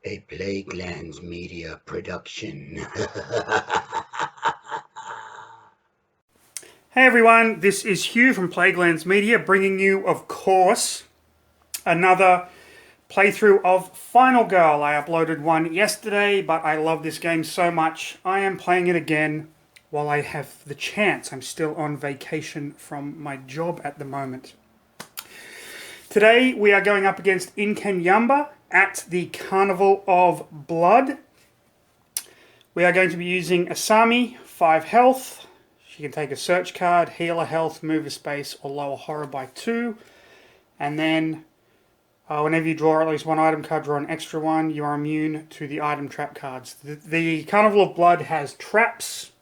A Plaguelands Media production. Hey everyone, this is Hugh from Plaguelands Media bringing you, of course, another playthrough of Final Girl. I uploaded one yesterday, but I love this game so much, I am playing it again while I have the chance. I'm still on vacation from my job at the moment. Today we are going up against Inkanyamba at the Carnival of Blood. We are going to be using Asami, 5 health. She can take a search card, heal a health, move a space, or lower horror by 2. And then, whenever you draw at least one item card, draw an extra one. You are immune to the item trap cards. The Carnival of Blood has traps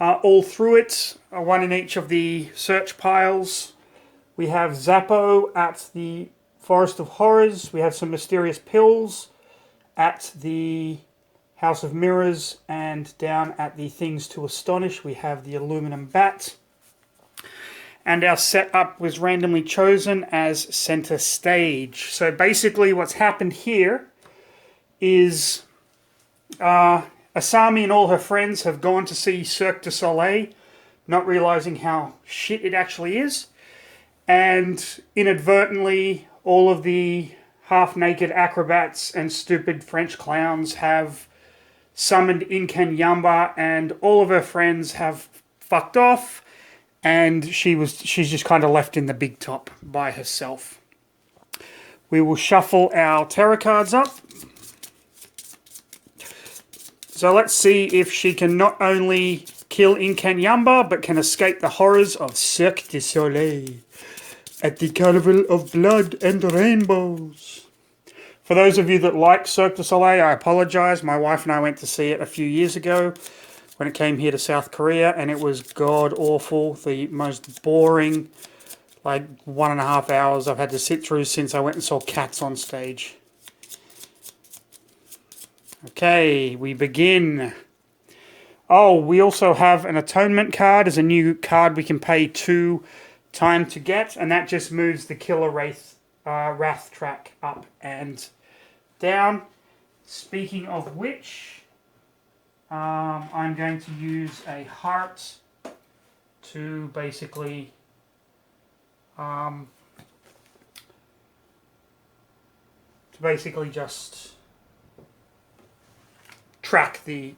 all through it, one in each of the search piles. We have Zappo at the Forest of Horrors. We have some mysterious pills at the House of Mirrors, and down at the Things to Astonish we have the Aluminum Bat. And our setup was randomly chosen as center stage. So basically what's happened here is Asami and all her friends have gone to see Cirque du Soleil, not realizing how shit it actually is. And inadvertently, all of the half-naked acrobats and stupid French clowns have summoned Inkanyamba, and all of her friends have fucked off, and she's just kind of left in the big top by herself. We will shuffle our tarot cards up. So let's see if she can not only kill Inkanyamba, but can escape the horrors of Cirque du Soleil at the Carnival of Blood and Rainbows. For those of you that like Cirque du Soleil, I apologise. My wife and I went to see it a few years ago when it came here to South Korea, and it was god-awful. The most boring, 1.5 hours I've had to sit through since I went and saw Cats on stage. Okay, we begin. Oh, we also have an atonement card as a new card we can pay 2 time to get, and that just moves the Killer Wrath track up and down. Speaking of which, I'm going to use a heart to basically just track the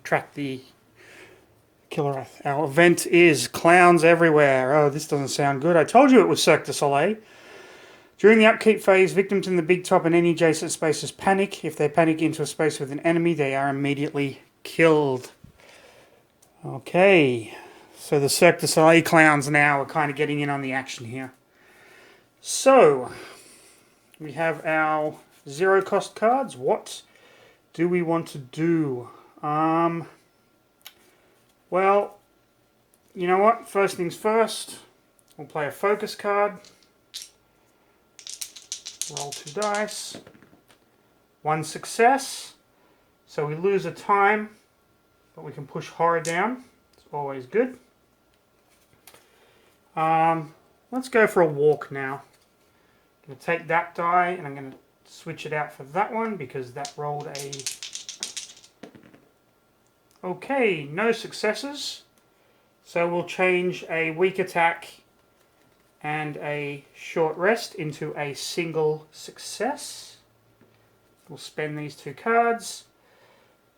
Killer Wrath. Our event is clowns everywhere. Oh, this doesn't sound good. I told you it was Cirque du Soleil. During the upkeep phase, victims in the big top and any adjacent spaces panic. If they panic into a space with an enemy, they are immediately killed. Okay, so the Cirque du Soleil clowns now are kind of getting in on the action here. So, we have our 0 cost cards. What do we want to do? Well, you know what? First things first, we'll play a focus card. Roll 2 dice. 1 success. So we lose a time, but we can push horror down. It's always good. Let's go for a walk now. I'm going to take that die and I'm going to switch it out for that one because that rolled a... Okay, no successes. So we'll change a weak attack and a short rest into a single success. We'll spend these 2 cards,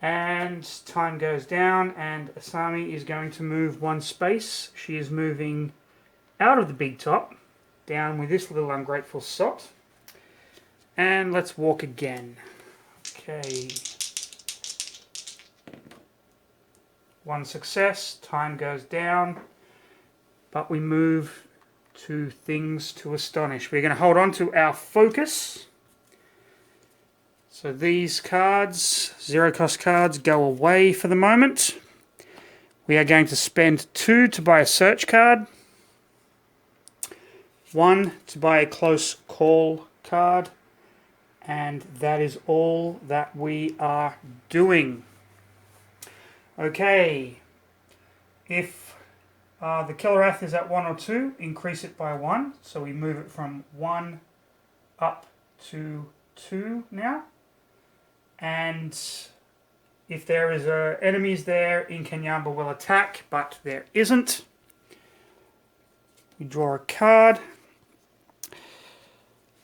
and time goes down, and Asami is going to move 1 space. She is moving out of the big top, down with this little ungrateful sot. And let's walk again. Okay. 1 success, time goes down, but we move to Things to Astonish. We're going to hold on to our focus. So these cards, 0 cost cards, go away for the moment. We are going to spend 2 to buy a search card, 1 to buy a close call card, and that is all that we are doing. Okay, if the Killer Wrath is at 1 or 2, increase it by 1. So we move it from 1 up to 2 now. And if there is enemies there, Inkanyamba will attack, but there isn't. We draw a card.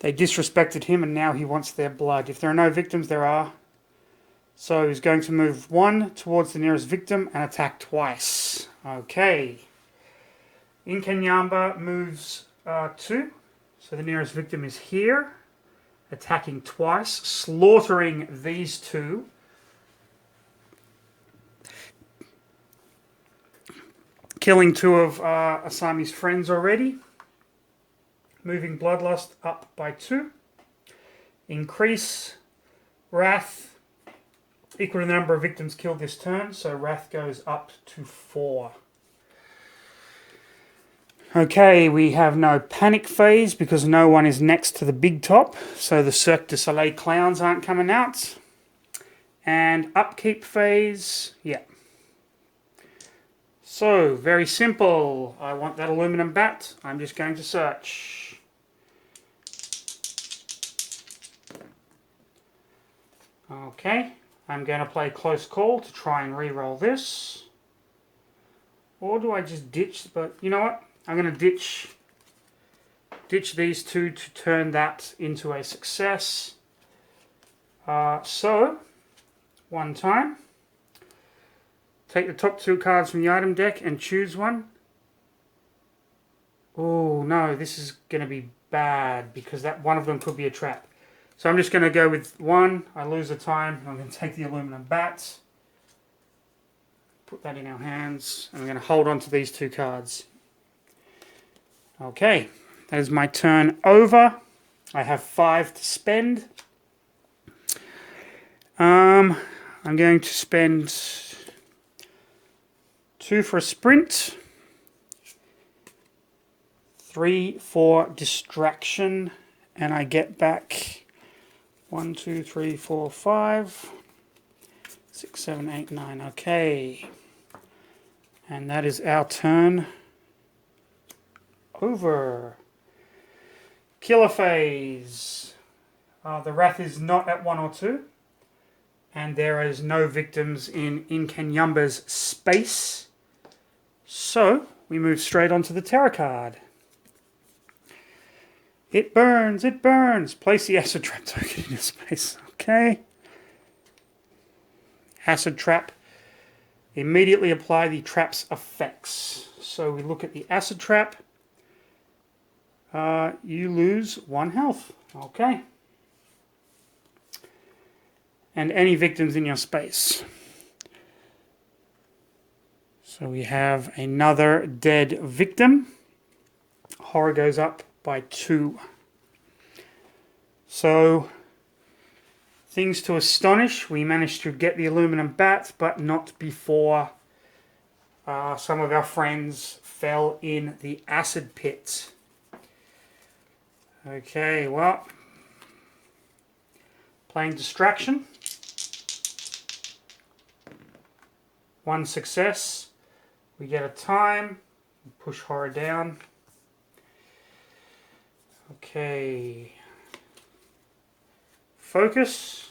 They disrespected him and now he wants their blood. If there are no victims, there are. So he's going to move 1 towards the nearest victim and attack twice. Okay. Inkanyamba moves 2. So the nearest victim is here. Attacking twice. Slaughtering these 2. Killing 2 of Asami's friends already. Moving Bloodlust up by 2. Increase Wrath equal to the number of victims killed this turn, so Wrath goes up to 4. Okay, we have no panic phase because no one is next to the big top, so the Cirque du Soleil clowns aren't coming out. And upkeep phase, yeah. So, very simple. I want that aluminum bat. I'm just going to search. Okay. I'm going to play Close Call to try and re-roll this. Or do I just ditch? But you know what? I'm going to ditch these 2 to turn that into a success. So, one time. Take the top 2 cards from the item deck and choose one. Oh no, this is going to be bad because that one of them could be a trap. So I'm just going to go with 1. I lose the time. I'm going to take the aluminum bat. Put that in our hands. And I'm going to hold on to these 2 cards. Okay. That is my turn over. I have 5 to spend. I'm going to spend 2 for a sprint. 3 for distraction. And I get back 1, 2, 3, 4, 5, 6, 7, 8, 9. Okay. And that is our turn over. Killer phase. The Wrath is not at 1 or 2. And there is no victims in Inkanyamba's space. So, we move straight on to the Terror card. It burns, it burns. Place the acid trap token in your space. Okay. Acid trap. Immediately apply the trap's effects. So we look at the acid trap. You lose 1 health. Okay. And any victims in your space. So we have another dead victim. Horror goes up by 2. So, things to astonish. We managed to get the aluminum bat, but not before some of our friends fell in the acid pit. Okay, well, playing distraction. 1 success. We get a time. Push horror down. Okay. Focus.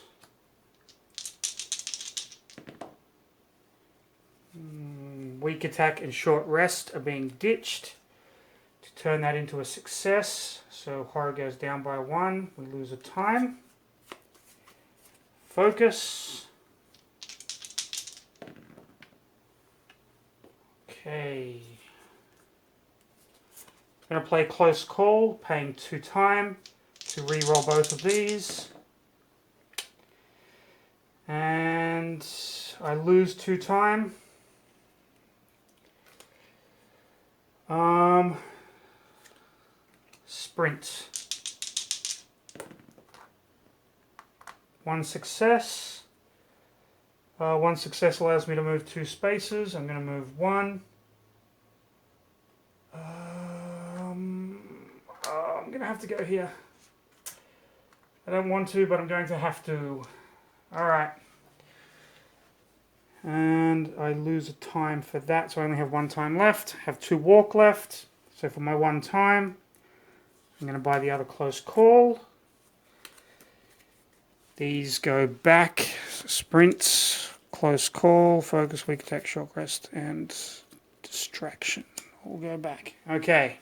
Weak attack and short rest are being ditched to turn that into a success. So horror goes down by 1. We lose a time. Focus. Okay. I'm going to play Close Call, paying 2 time to re-roll both of these. And I lose 2 time. Sprint. 1 success. 1 success allows me to move 2 spaces. I'm going to move 1. I'm going to have to go here. I don't want to, but I'm going to have to. Alright. And I lose a time for that, so I only have 1 time left. Have 2 walk left. So for my 1 time, I'm going to buy the other Close Call. These go back, sprint, close call, focus, weak attack, shock rest, and distraction. All go back. Okay.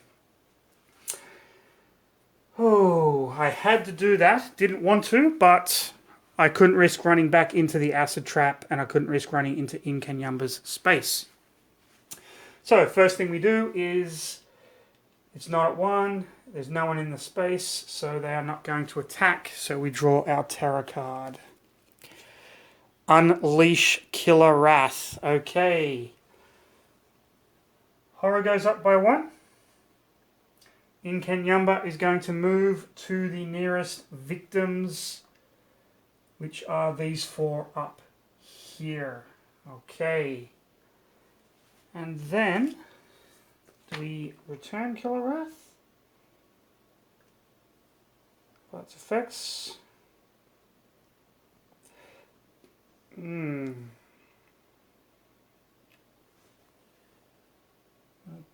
Oh, I had to do that. Didn't want to, but I couldn't risk running back into the acid trap, and I couldn't risk running into Inkanyamba's space. So, first thing we do is, it's not at 1, there's no one in the space, so they are not going to attack, so we draw our terror card. Unleash Killer Wrath. Okay. Horror goes up by 1. Inkanyamba is going to move to the nearest victims, which are these 4 up here. Okay. And then, do we return Killer Wrath? That's effects.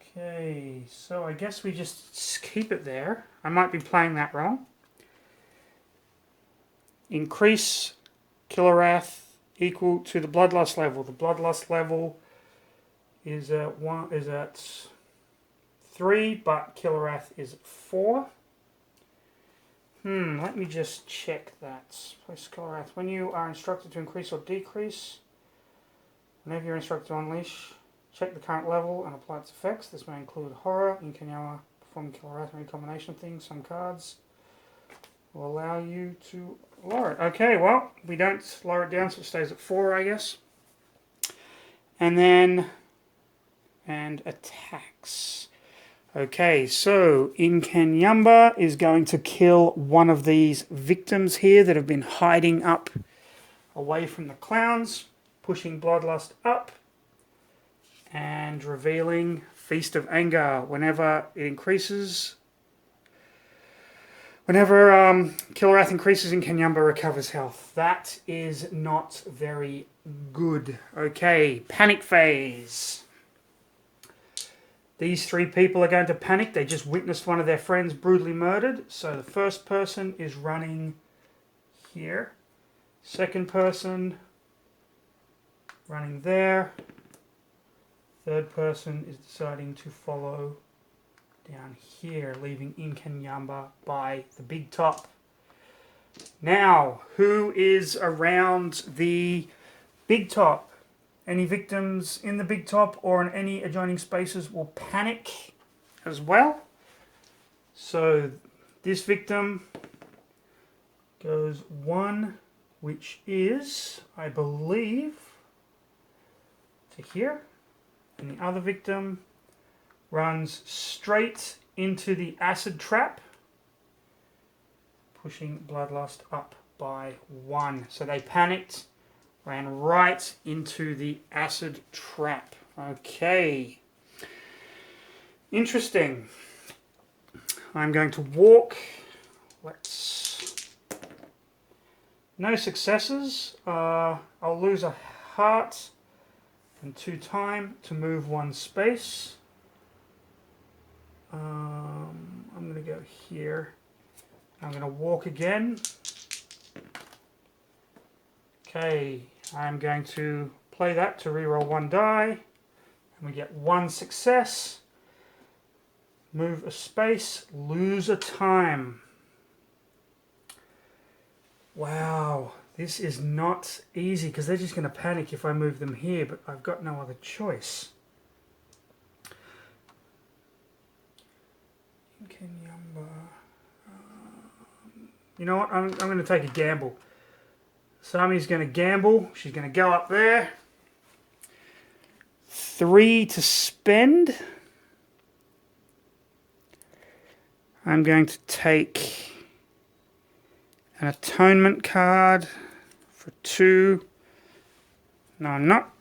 Okay, so I guess we just keep it there. I might be playing that wrong. Increase Killer Wrath equal to the Bloodlust level. The Bloodlust level is at 3, but Killer Wrath is 4. Let me just check that. Place Killer Wrath. When you are instructed to increase or decrease, whenever you're instructed to unleash, check the current level and apply its effects. This may include horror, Inkanyamba, performing Killer Wrath, or any combination of things. Some cards will allow you to lower it. Okay, well, we don't lower it down, so it stays at 4, I guess. And then, and attacks. Okay, so Inkanyamba is going to kill one of these victims here that have been hiding up away from the clowns, pushing Bloodlust up, and revealing Feast of Anger. Whenever it increases, whenever Killer Wrath increases, Inkanyamba recovers health. That is not very good. Okay, panic phase. These 3 people are going to panic. They just witnessed one of their friends brutally murdered. So the first person is running here. Second person running there. Third person is deciding to follow down here, leaving Inkanyamba by the big top. Now, who is around the big top? Any victims in the big top or in any adjoining spaces will panic as well. So this victim goes 1, which is, I believe, to here. And the other victim runs straight into the acid trap, pushing Bloodlust up by 1. So they panicked, ran right into the acid trap. Okay. Interesting. I'm going to walk. No successes. I'll lose a heart and 2 time to move 1 space. I'm going to go here. I'm going to walk again. Okay, I'm going to play that to reroll 1 die. And we get 1 success. Move a space, lose a time. Wow, this is not easy because they're just going to panic if I move them here, but I've got no other choice. Inkanyamba. You know what? I'm going to take a gamble. Asami's going to gamble. She's going to go up there. 3 to spend. I'm going to take an atonement card for 2. No, I'm not.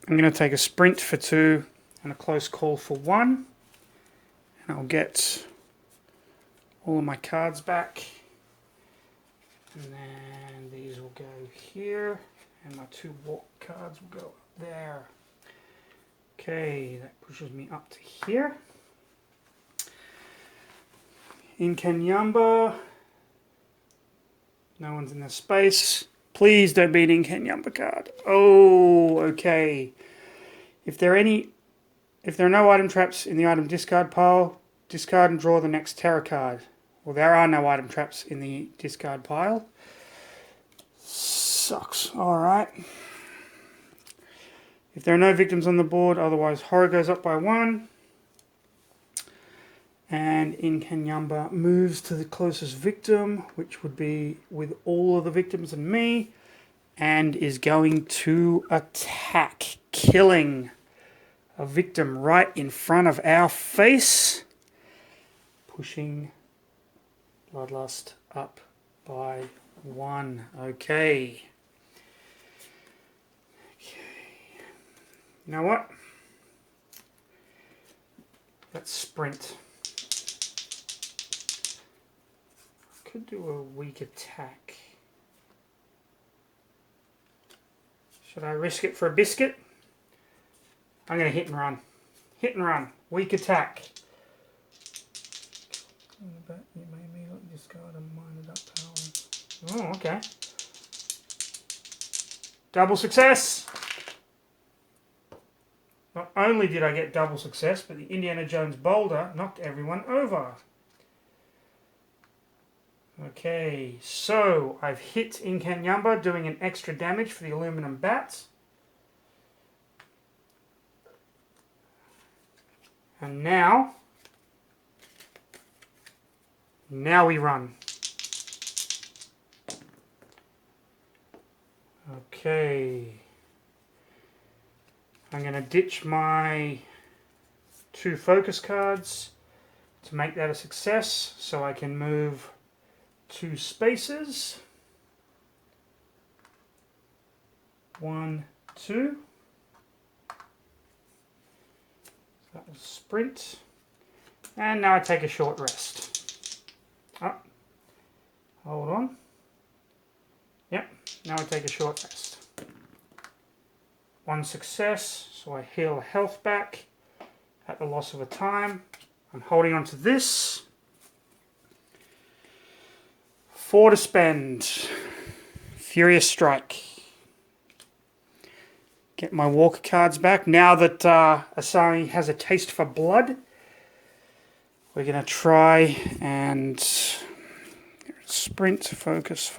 I'm going to take a sprint for 2 and a close call for 1. And I'll get all of my cards back. And then these will go here. And my 2 walk cards will go up there. Okay, that pushes me up to here. Inkanyamba No one's in their space. Please don't be an Inkanyamba card. Oh, okay. If there are no item traps in the item discard pile, discard and draw the next terror card. Well, there are no item traps in the discard pile. Sucks. Alright. If there are no victims on the board, otherwise horror goes up by 1. And Inkanyamba moves to the closest victim, which would be with all of the victims and me, and is going to attack, killing a victim right in front of our face, pushing Bloodlust up by 1. Okay. You know what? Let's sprint. Could do a weak attack. Should I risk it for a biscuit? I'm going to hit and run. Hit and run. Weak attack. But you made me discard a minded up power. Oh, okay. Double success! Not only did I get double success, but the Indiana Jones boulder knocked everyone over. Okay, so I've hit Inkanyamba, doing an extra damage for the aluminum bat. And now we run. Okay. I'm going to ditch my 2 focus cards to make that a success, so I can move 2 spaces. 1, 2. That was sprint. And now I take a short rest. Oh, hold on. Yep, now I take a short rest. 1 success, so I heal health back at the loss of a time. I'm holding on to this. 4 to spend. Furious Strike. Get my Walker cards back. Now that Asami has a taste for blood, we're going to try and sprint, focus.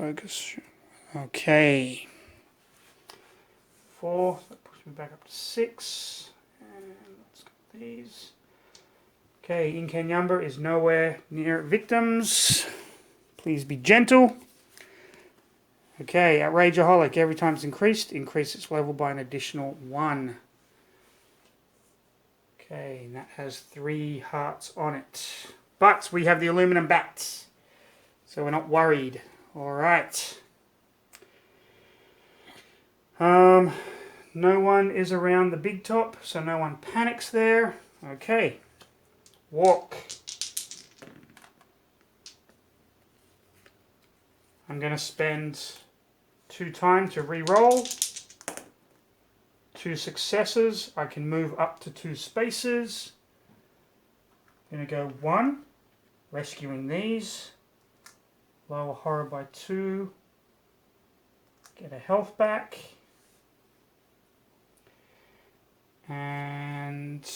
Okay. 4, that puts me back up to 6. And let's get these. Okay, Inkanyamba is nowhere near victims. Please be gentle. Okay, Outrageaholic. Every time it's increase its level by an additional 1. Okay, and that has 3 hearts on it. But we have the aluminum bats, so we're not worried. Alright. No one is around the big top, so no one panics there. Okay. Walk. I'm going to spend 2 time to re-roll. 2 successes. I can move up to 2 spaces. I'm going to go 1. Rescuing these. Lower horror by 2. Get a health back. And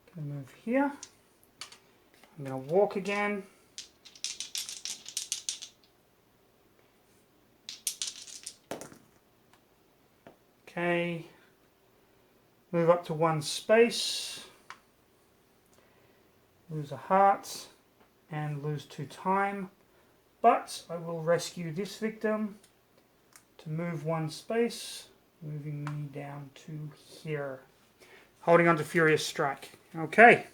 I'm going to move here. I'm going to walk again. Okay. Move up to 1 space. Lose a heart and lose 2 time. But I will rescue this victim to move 1 space, moving me down to here. Holding on to Furious Strike. Okay.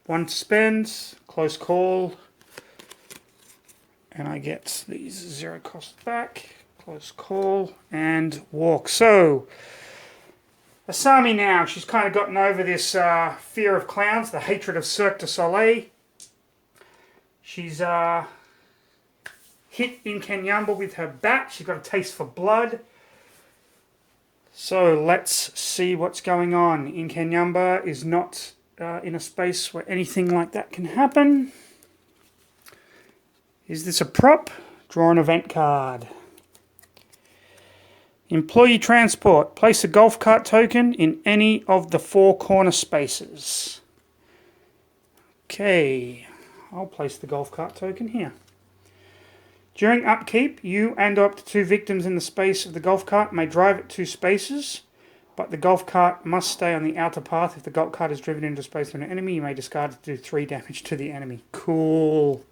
1 to spend, close call, and I get these 0 cost back. Close call and walk. So, Asami now, she's kind of gotten over this fear of clowns, the hatred of Cirque du Soleil. She's hit Inkanyamba with her bat. She's got a taste for blood. So let's see what's going on. Inkanyamba is not in a space where anything like that can happen. Is this a prop? Draw an event card. Employee transport. Place a golf cart token in any of the 4 corner spaces. Okay, I'll place the golf cart token here. During upkeep, you and up to 2 victims in the space of the golf cart may drive it 2 spaces, but the golf cart must stay on the outer path. If the golf cart is driven into space of an enemy, you may discard it to do 3 damage to the enemy. Cool.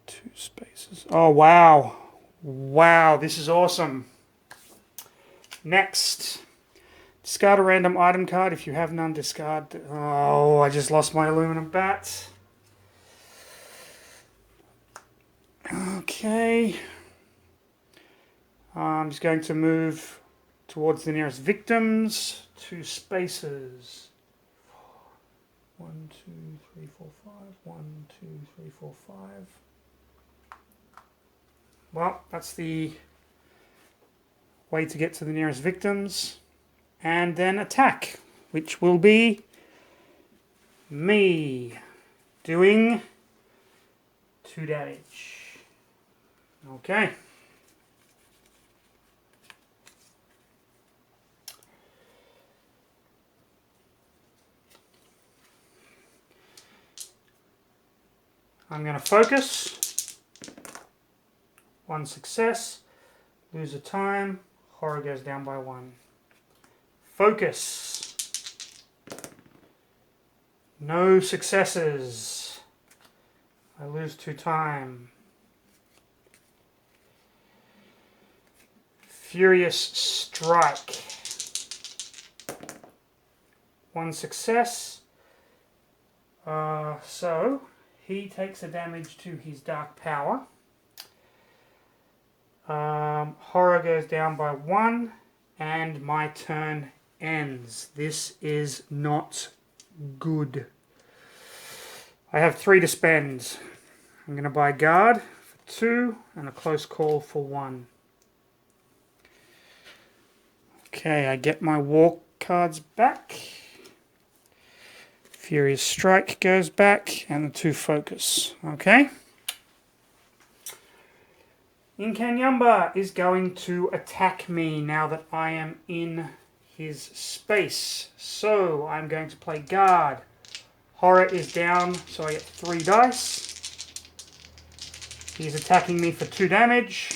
2 spaces. Oh, wow. Wow, this is awesome. Next. Discard a random item card. If you have none, discard... Oh, I just lost my aluminum bat. Okay. I'm just going to move towards the nearest victims. 2 spaces. 1, 2, 3, 4, 5. 1, 2, 3, 4, 5. Well, that's the way to get to the nearest victims. And then attack, which will be me doing 2 damage. Okay. I'm going to focus. 1 success. Lose a time. Horror goes down by 1. Focus. No successes. I lose 2 time. Furious Strike. 1 success. So he takes a damage to his dark power. Horror goes down by 1, and my turn ends. This is not good. I have 3 to spend. I'm going to buy guard for 2 and a close call for 1. Okay, I get my war cards back. Furious Strike goes back, and the 2 focus. Okay. Inkanyamba is going to attack me now that I am in his space. So I'm going to play guard. Horror is down, so I get 3 dice. He's attacking me for 2 damage.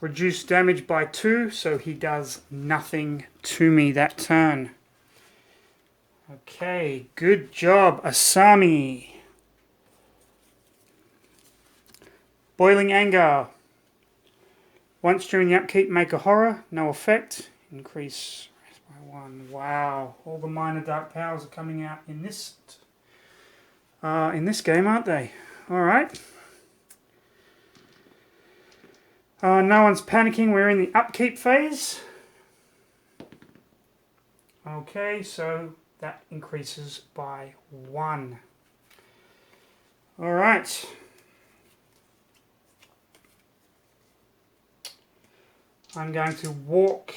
Reduced damage by 2, so he does nothing to me that turn. Okay, good job, Asami. Boiling Anger. Once during the upkeep, make a horror. No effect. Increase by 1. Wow. All the minor dark powers are coming out in this game, aren't they? Alright. No one's panicking. We're in the upkeep phase. Okay, so that increases by 1. Alright. I'm going to walk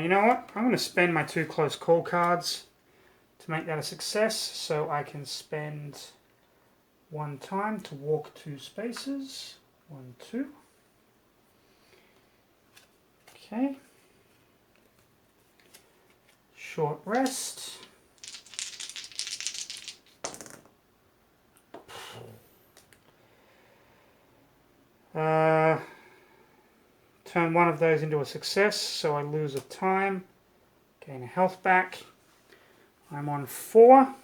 you know what? I'm going to spend my 2 close call cards to make that a success, so I can spend 1 time to walk 2 spaces. 1, 2. Okay. Short rest. Turn 1 of those into a success, so I lose a time. Gain a health back. I'm on 4.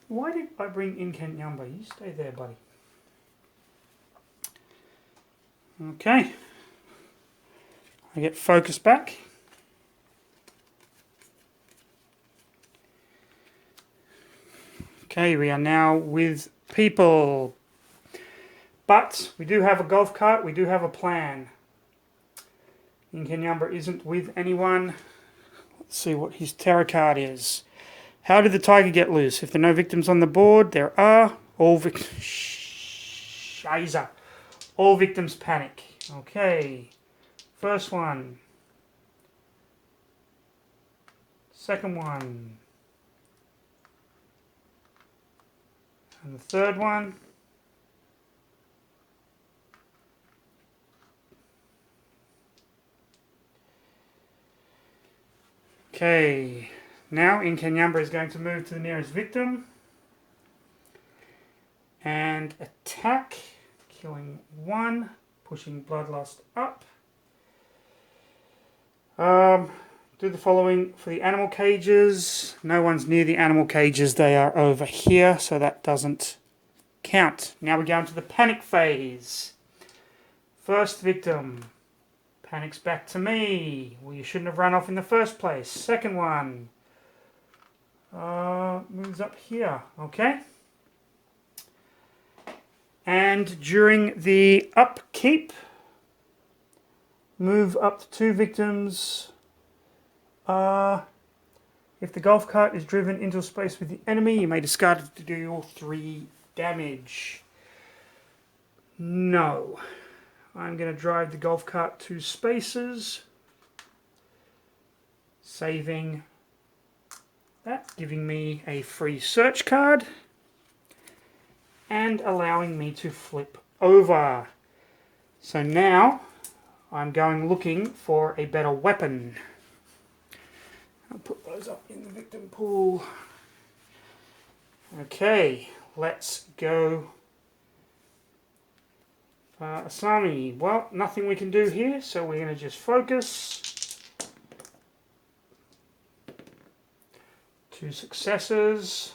Why did I bring Inkanyamba? You stay there, buddy. Okay. I get focus back. Okay, we are now with people. But we do have a golf cart, we do have a plan. Inkanyamba isn't with anyone. Let's see what his tarot card is. How did the tiger get loose? If there are no victims on the board, there are. All All victims panic. Okay. First one. Second one. And the third one. Okay. Now Inkanyamba is going to move to the nearest victim and attack, killing one, pushing Bloodlust up. Do the following for the animal cages. No one's near the animal cages, they are over here, so that doesn't count. Now we go into the panic phase. First victim panics back to me. Well, you shouldn't have run off in the first place. Second one moves up here, okay? And during the upkeep, move up to 2 victims. If the golf cart is driven into a space with the enemy, you may discard it to deal 3 damage. No. I'm going to drive the golf cart 2 spaces, saving that, giving me a free search card and allowing me to flip over. So now I'm going looking for a better weapon. I'll put those up in the victim pool. Okay, let's go. Asami, well, nothing we can do here, so we're going to just focus. 2 successes.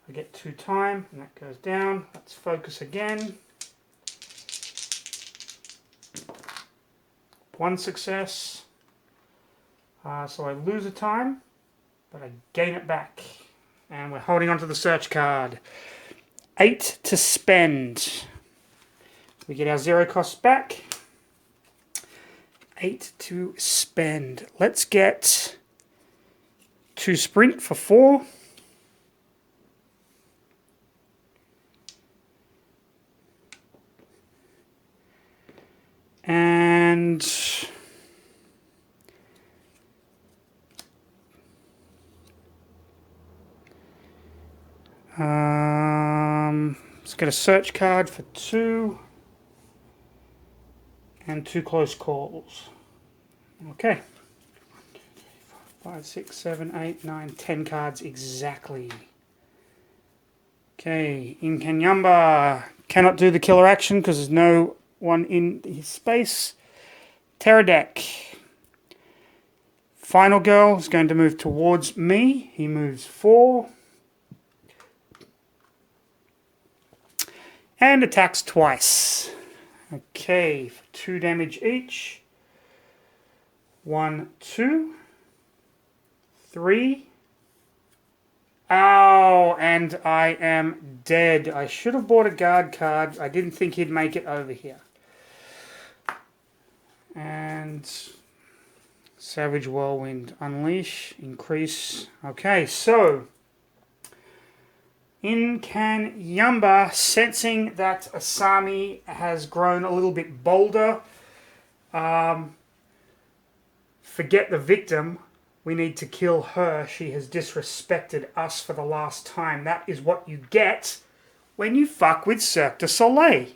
I get 2 time, and that goes down. Let's focus again. 1 success. So I lose a time, but I gain it back. And we're holding on to the search card. 8 to spend. We get our 0 costs back. 8 to spend. Let's get 2 sprint for 4. And let's get a search card for 2 and 2 close calls. Okay. 1, 2, 3, 4, 5, 6, 7, 8, 9, 10 cards exactly. Okay, Inkanyamba cannot do the killer action because there's no one in his space. Pterodec. Final girl is going to move towards me. He moves 4. And attacks twice. Okay, for 2 damage each. 1, 2, 3. Ow, and I am dead. I should have bought a guard card. I didn't think he'd make it over here. And Savage Whirlwind, unleash, increase. Okay, so Inkanyamba, sensing that Asami has grown a little bit bolder, forget the victim. We need to kill her. She has disrespected us for the last time. That is what you get when you fuck with Cirque du Soleil.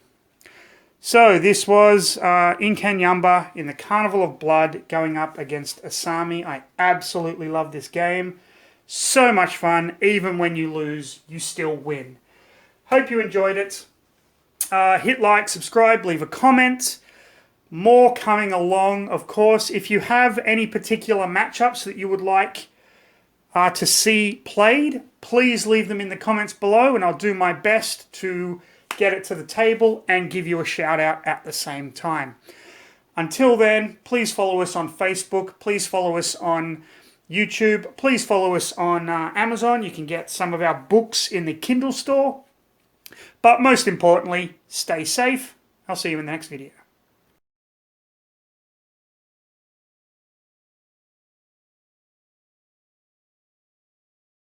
So this was Inkanyamba in the Carnival of Blood going up against Asami. I absolutely love this game. So much fun. Even when you lose, you still win. Hope you enjoyed it. Hit like, subscribe, leave a comment. More coming along, of course. If you have any particular matchups that you would like to see played, please leave them in the comments below and I'll do my best to get it to the table and give you a shout out at the same time. Until then, please follow us on Facebook. Please follow us on YouTube. Please follow us on Amazon. You can get some of our books in the Kindle store. But most importantly, stay safe. I'll see you in the next video.